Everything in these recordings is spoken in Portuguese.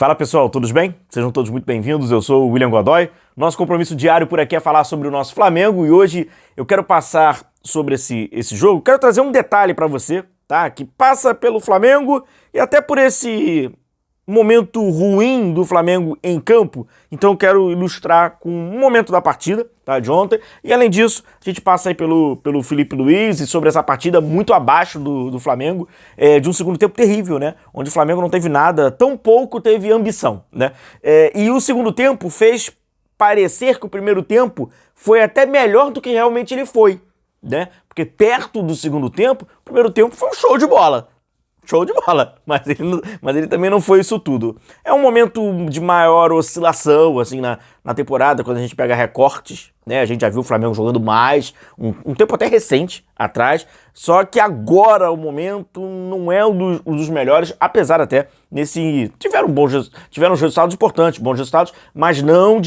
Fala pessoal, todos bem? Sejam todos muito bem-vindos, eu sou o William Godoy. Nosso compromisso diário por aqui é falar sobre o nosso Flamengo e hoje eu quero passar sobre esse jogo, quero trazer um detalhe para você, tá? Que passa pelo Flamengo e até por esse momento ruim do Flamengo em campo, então eu quero ilustrar com um momento da partida, tá, de ontem, e além disso, a gente passa aí pelo Felipe Luiz e sobre essa partida muito abaixo do Flamengo, de um segundo tempo terrível, né, onde o Flamengo não teve nada, tão pouco teve ambição, né, e o segundo tempo fez parecer que o primeiro tempo foi até melhor do que realmente ele foi, né, porque perto do segundo tempo, o primeiro tempo foi um show de bola, mas ele também não foi isso tudo. É um momento de maior oscilação, assim, na temporada, quando a gente pega recortes, né? A gente já viu o Flamengo jogando mais, um tempo até recente atrás, só que agora o momento não é um dos melhores, apesar até tiveram resultados importantes, bons resultados, mas não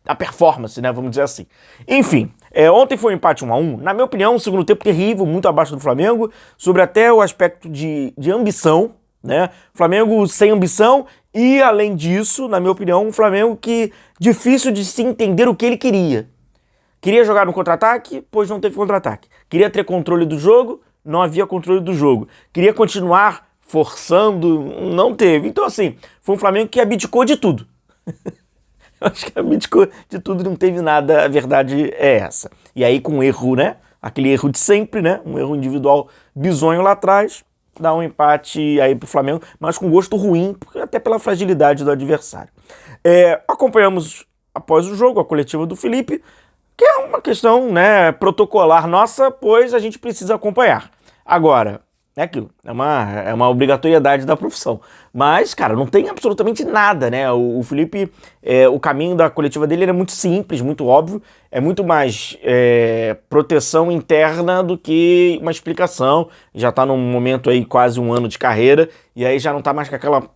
a performance, né? Vamos dizer assim. Enfim. Ontem foi um empate 1-1, na minha opinião, um segundo tempo terrível, muito abaixo do Flamengo, sobre até o aspecto de ambição, né? Flamengo sem ambição e, além disso, na minha opinião, um Flamengo que difícil de se entender o que ele queria. Queria jogar no contra-ataque, pois não teve contra-ataque. Queria ter controle do jogo, não havia controle do jogo. Queria continuar forçando, não teve. Então, assim, foi um Flamengo que abdicou de tudo. Eu acho que abdicou de tudo, não teve nada, a verdade é essa. E aí com um erro, né, aquele erro de sempre, né, um erro individual bizonho lá atrás, dá um empate aí pro Flamengo, mas com gosto ruim, até pela fragilidade do adversário. Acompanhamos após o jogo a coletiva do Felipe, que é uma questão, né, protocolar nossa, pois a gente precisa acompanhar. Agora, é aquilo, é uma obrigatoriedade da profissão. Mas, cara, não tem absolutamente nada, né? O Felipe, o caminho da coletiva dele era muito simples, muito óbvio. É muito mais proteção interna do que uma explicação. Já tá num momento aí, quase um ano de carreira, e aí já não tá mais com aquela...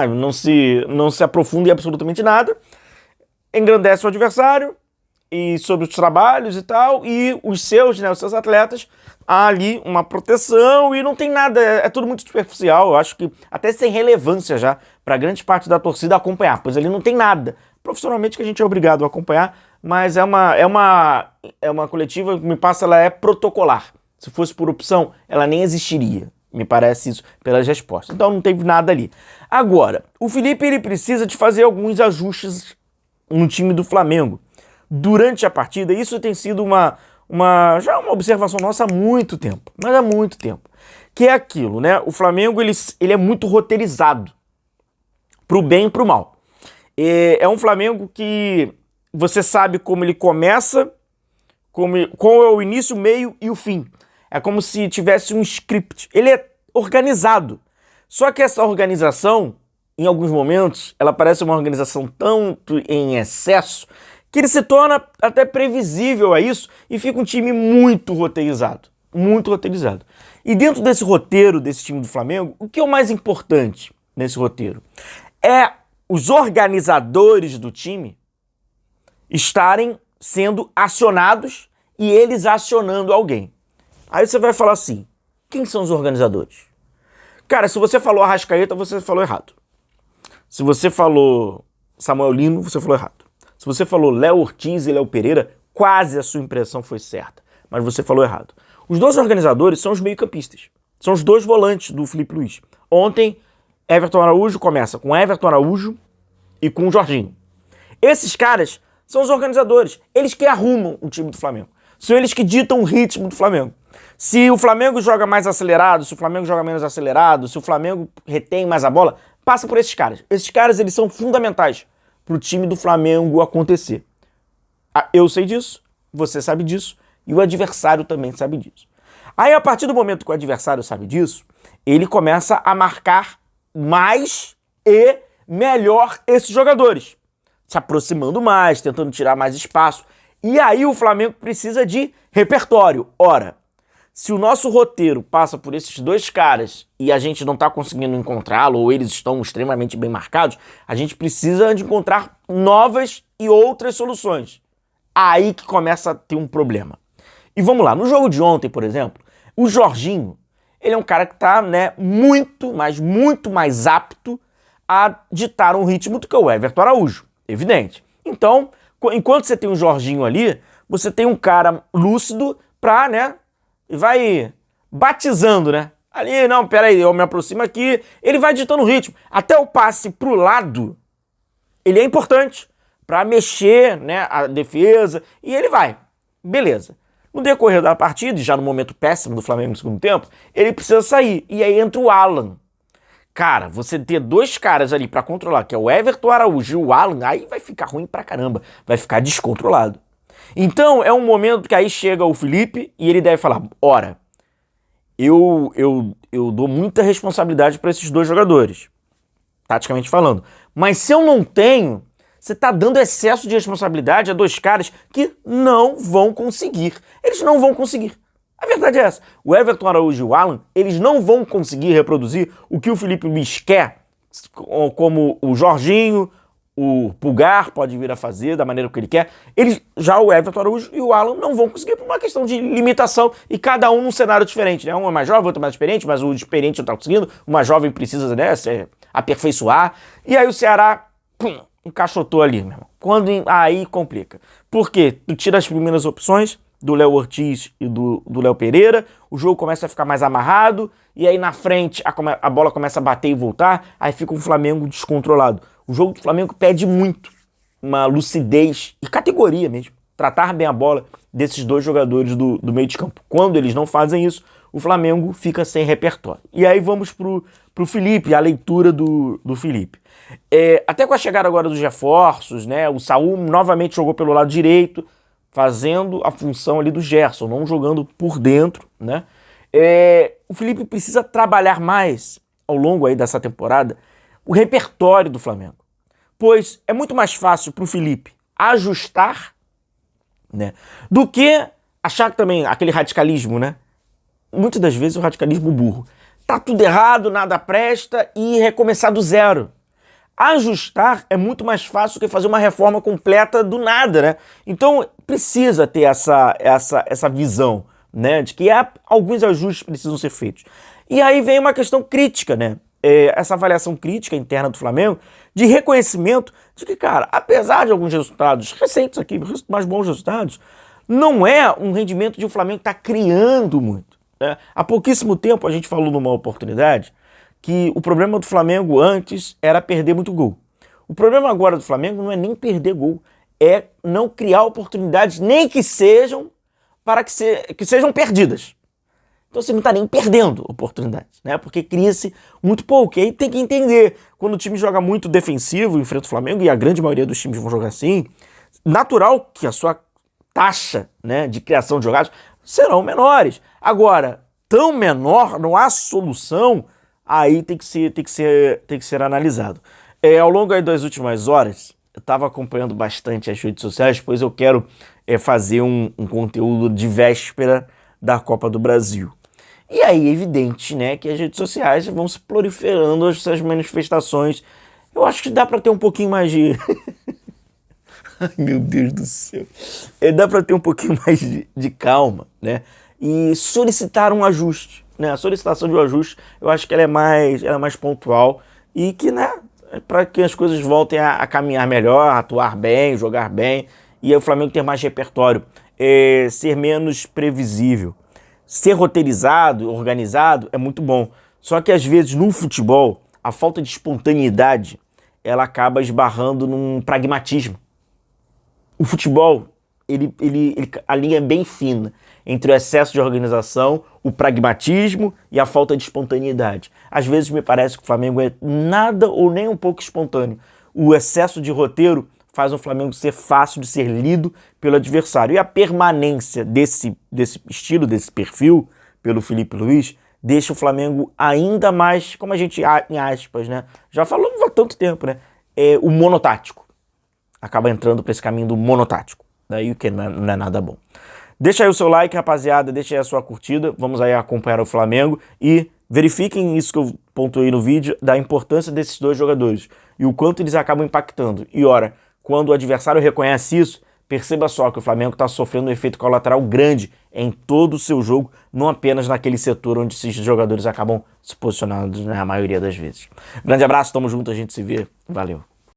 Não se aprofunda em absolutamente nada. Engrandece o adversário, e sobre os trabalhos e tal, e os seus atletas, há ali uma proteção e não tem nada, é tudo muito superficial, eu acho que até sem relevância já para grande parte da torcida acompanhar, pois ali não tem nada, profissionalmente que a gente é obrigado a acompanhar, mas é uma coletiva que me passa, ela é protocolar, se fosse por opção, ela nem existiria, me parece isso, pelas respostas, então não teve nada ali. Agora, o Felipe ele precisa de fazer alguns ajustes no time do Flamengo, durante a partida, isso tem sido já uma observação nossa há muito tempo, mas há muito tempo, que é aquilo, né? O Flamengo, ele é muito roteirizado, pro bem e pro mal. É um Flamengo que você sabe como ele começa, qual é o início, o meio e o fim. É como se tivesse um script. Ele é organizado. Só que essa organização, em alguns momentos, ela parece uma organização tanto em excesso que ele se torna até previsível a isso e fica um time muito roteirizado. Muito roteirizado. E dentro desse roteiro, desse time do Flamengo, o que é o mais importante nesse roteiro? É os organizadores do time estarem sendo acionados e eles acionando alguém. Aí você vai falar assim, quem são os organizadores? Cara, se você falou Arrascaeta, você falou errado. Se você falou Samuel Lino, você falou errado. Se você falou Léo Ortiz e Léo Pereira, quase a sua impressão foi certa, mas você falou errado. Os dois organizadores são os meio-campistas. São os dois volantes do Felipe Luiz. Ontem, Everton Araújo começa com Everton Araújo e com o Jorginho. Esses caras são os organizadores. Eles que arrumam o time do Flamengo. São eles que ditam o ritmo do Flamengo. Se o Flamengo joga mais acelerado, se o Flamengo joga menos acelerado, se o Flamengo retém mais a bola, passa por esses caras. Esses caras, eles são fundamentais para o time do Flamengo acontecer. Eu sei disso, você sabe disso, e o adversário também sabe disso. Aí, a partir do momento que o adversário sabe disso, ele começa a marcar mais e melhor esses jogadores, se aproximando mais, tentando tirar mais espaço. E aí o Flamengo precisa de repertório. Ora, se o nosso roteiro passa por esses dois caras e a gente não está conseguindo encontrá-lo, ou eles estão extremamente bem marcados, a gente precisa de encontrar novas e outras soluções. Aí que começa a ter um problema. E vamos lá, no jogo de ontem, por exemplo, o Jorginho, ele é um cara que está, né, muito mais apto a ditar um ritmo do que o Everton Araújo, evidente. Então, enquanto você tem um Jorginho ali, você tem um cara lúcido pra, né, vai batizando, né? Ali, não, peraí, eu me aproximo aqui, ele vai ditando o ritmo. Até o passe pro lado, ele é importante pra mexer, né, a defesa, e ele vai. Beleza. No decorrer da partida, já no momento péssimo do Flamengo no segundo tempo, ele precisa sair, e aí entra o Alan. Cara, você ter dois caras ali pra controlar, que é o Everton Araújo e o Alan, aí vai ficar ruim pra caramba, vai ficar descontrolado. Então, é um momento que aí chega o Felipe e ele deve falar, ora, eu dou muita responsabilidade para esses dois jogadores, taticamente falando. Mas se eu não tenho, você tá dando excesso de responsabilidade a dois caras que não vão conseguir. Eles não vão conseguir. A verdade é essa. O Everton Araújo e o Alan, eles não vão conseguir reproduzir o que o Felipe Luiz quer, como o Jorginho, o Pulgar pode vir a fazer da maneira que ele quer. Já o Everton Araújo e o Alan não vão conseguir por uma questão de limitação e cada um num cenário diferente, né? Um é mais jovem, outro é mais experiente, mas o experiente não tá conseguindo, o mais jovem precisa, né, se aperfeiçoar. E aí o Ceará, encaixotou ali, meu irmão. Aí complica. Por quê? Tu tira as primeiras opções do Léo Ortiz e do Léo Pereira, o jogo começa a ficar mais amarrado, e aí na frente a bola começa a bater e voltar, aí fica um Flamengo descontrolado. O jogo do Flamengo pede muito uma lucidez e categoria mesmo, tratar bem a bola desses dois jogadores do meio de campo. Quando eles não fazem isso, o Flamengo fica sem repertório. E aí vamos pro Felipe, a leitura do Felipe. Até com a chegada agora dos reforços, né, o Saul novamente jogou pelo lado direito, fazendo a função ali do Gerson, não jogando por dentro, né? O Felipe precisa trabalhar mais ao longo aí dessa temporada o repertório do Flamengo, pois é muito mais fácil para o Felipe ajustar, né, do que achar que também aquele radicalismo, né? Muitas das vezes o radicalismo burro. Tá tudo errado, nada presta e recomeçar do zero. Ajustar é muito mais fácil que fazer uma reforma completa do nada, né? Então precisa ter essa visão, né, de que alguns ajustes precisam ser feitos. E aí vem uma questão crítica, né? Essa avaliação crítica interna do Flamengo de reconhecimento de que, cara, apesar de alguns resultados recentes aqui, mais bons resultados, não é um rendimento de um Flamengo que está criando muito, né? Há pouquíssimo tempo a gente falou numa oportunidade que o problema do Flamengo antes era perder muito gol. O problema agora do Flamengo não é nem perder gol, é não criar oportunidades, nem que sejam para que sejam perdidas. Então você não está nem perdendo oportunidades, né? Porque cria-se muito pouco. E aí tem que entender, quando o time joga muito defensivo, enfrenta o Flamengo, e a grande maioria dos times vão jogar assim, natural que a sua taxa, né, de criação de jogadas serão menores. Agora, tão menor, não há solução, aí tem que ser analisado. Ao longo aí das últimas horas, eu estava acompanhando bastante as redes sociais, pois eu quero fazer um conteúdo de véspera da Copa do Brasil. E aí é evidente, né, que as redes sociais vão se proliferando essas manifestações. Eu acho que dá para ter um pouquinho mais de... Ai, meu Deus do céu. Dá para ter um pouquinho mais de calma, né, e solicitar um ajuste. Né? A solicitação de um ajuste, eu acho que ela é mais pontual e que, né, para que as coisas voltem a caminhar melhor, atuar bem, jogar bem, e aí o Flamengo ter mais repertório, ser menos previsível. Ser roteirizado, organizado é muito bom. Só que às vezes no futebol, a falta de espontaneidade, ela acaba esbarrando num pragmatismo. O futebol, a linha é bem fina entre o excesso de organização, o pragmatismo e a falta de espontaneidade. Às vezes me parece que o Flamengo é nada ou nem um pouco espontâneo. O excesso de roteiro faz o Flamengo ser fácil de ser lido pelo adversário. E a permanência desse estilo, desse perfil, pelo Felipe Luiz, deixa o Flamengo ainda mais, como a gente, em aspas, né, já falou há tanto tempo, né, o monotático. Acaba entrando para esse caminho do monotático, daí o que não é nada bom. Deixa aí o seu like, rapaziada, deixa aí a sua curtida, vamos aí acompanhar o Flamengo e verifiquem isso que eu pontuei no vídeo, da importância desses dois jogadores e o quanto eles acabam impactando. E ora, quando o adversário reconhece isso, perceba só que o Flamengo está sofrendo um efeito colateral grande em todo o seu jogo, não apenas naquele setor onde esses jogadores acabam se posicionando na maioria das vezes. Grande abraço, tamo junto, a gente se vê, valeu.